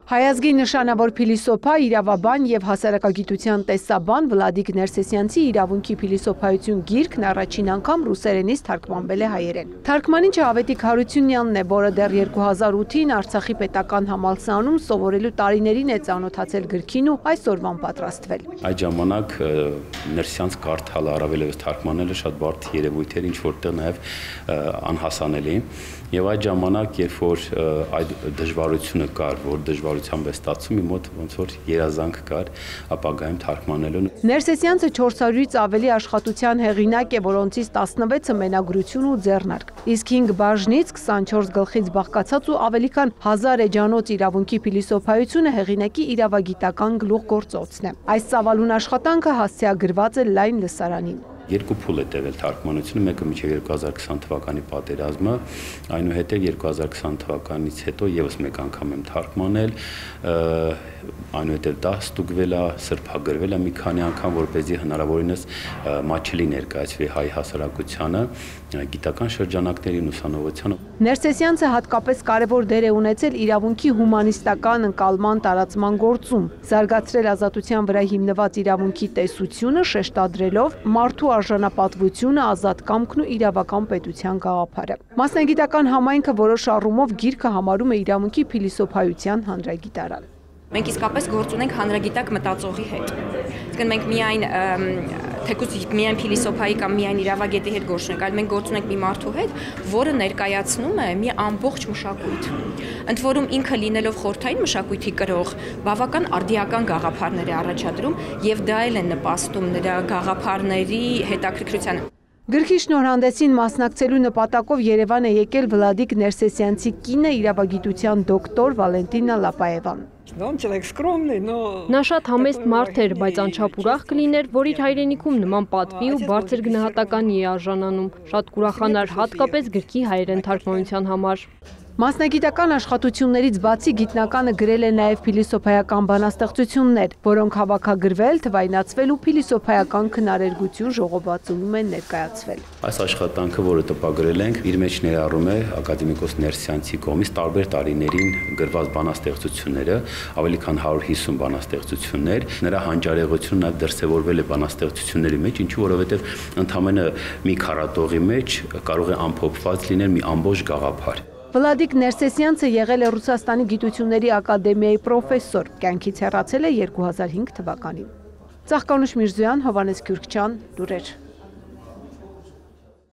Հայազգի նշանավոր փիլիսոփա, իրավաբան եւ հասարակագիտության տեսաբան Վլադիկ Ներսեսյանցի իրավունքի փիլիսոփայություն գիրքն առաջին անգամ ռուսերենից թարգմանվել է հայերեն։ Թարգմանիչը Ավետիք Հարությունյանն է, որը դեռ 2008-ին Արցախի պետական համալսարանում սովորելու տարիներին է ծանոթացել գրքին ու այսօրվան պատրաստվել։ Այդ ժամանակ Ներսյանց կարդալը, առավելևս թարգմանելը շատ բարդ երևույթ էր, ինչ որտեղ նաեւ անհասանելի։ Եվ այդ ժամանակ, երբ որ այդ դժվարությունը կար, որ դժվարությամբ է ստացվում, մոտ ոնց որ երազանք կար ապագայում թարգմանելու։ Ներսեսյանցը 400-ից ավելի աշխատության հեղինակ է, որոնցից 16-ը մենագրություն ու ձեռնարկ։ Իսկ 5 բաժնից 24 գլխից բաղկացած ու ավելի քան 1000 էջանոց իրավունքի փիլիսոփայությունը հեղինակի իրավագիտական գլուխգործոցն է։ Այս ծավալուն աշխատանքը հասցեագրված է լայն լսարանին։ Երկու փուլ է տևել թարգմանությունը, մեկը մինչև 2020 թվականի պատերազմը, այնուհետև 2020 թվականից հետո եւս մեկ անգամ եմ թարգմանել, այնուհետև դա ստուգվել է, սրբագրվել է մի քանի անգամ, որպեսզի հնարավորինս մատչելի ներկայացվի հայ հասարակությանը, գիտական շրջանակներին, ուսանողությանը։ Ներսեսյանցը հատկապես կարևոր դեր է ունեցել իրավունքի հումանիստական ընկալման տարածման գործում, զարգացրել ազատության վրա հիմնված իրավունքի տեսությունը, շեշտադրելով մարդու արժանապատվությունը, ազատ կամքն ու իրավական պետության գաղափարը։ Մասնագիտական համայնքը որոշ առումով գիրքը համարում է իրավունքի փիլիսոփայության հանրագիտարան։ Մենք իսկապես գործ ունենք հանրագիտակ մտածողի հետ։ Իսկ մենք միայն թեկուզ միայն փիլիսոփայի կամ միայն իրավագետի հետ գործ ունենք, այլ մենք գործ ունենք մի մարդու հետ, որը ներկայացնում է մի ամբողջ մշակույթ։ Ընդ որում ինքը լինելով խորհրդային մշակույթի կրող, բավական արդիական գաղափարներ է առաջադրում եւ դա էլ է նպաստում նրա գաղափարների հետաքրքրությանը։ Գրքի շնորհանդեսին մասնակցելու նպատակով Երևան է եկել Վլադիկ Ներսեսյանցի կինը, իրավագիտության դոկտոր Վալենտինա Լապաևան։ Նա շատ համեստ մարդ էր, բայց անչափ ուրախ կլիներ, որ իր հայրենիքում նման պատվի ու բարձր գնահատականի է արժանանում։ Շատ կուրախանար հատկապես գրքի հայերեն թարգմանության համար։ Մասնագիտական աշխատություններից բացի գիտնականը գրել է նաև փիլիսոփայական բանաստեղծություններ, որոնք հավաքագրվել, թվայնացվել ու փիլիսոփայական քննարերգություն ժողովածուում են ներկայացվել։ Այս աշխատանքը, որը տպագրել ենք, իր մեջ ներառում է ակադեմիկոս Ներսյանցի կողմից տարբեր տարիներին գրված բանաստեղծությունները, ավելի քան 150 բանաստեղծություններ, նրա հանճարեղությունը նաև դրսևորվել է բանաստեղծությունների մեջ, ինչու որովհետև ընդամենը մի քառատողի մեջ կարող է ամփոփված լինել մի ամբողջ գաղափար։ Վլադիկ Ներսեսյանցը եղել է Ռուսաստանի գիտությունների ակադեմիայի պրոֆեսոր, կյանքից հեռացել է 2005 թվականին։ Ծաղկանուշ Միրզոյան, Հովհաննես Քյուրքչյան, լուրեր։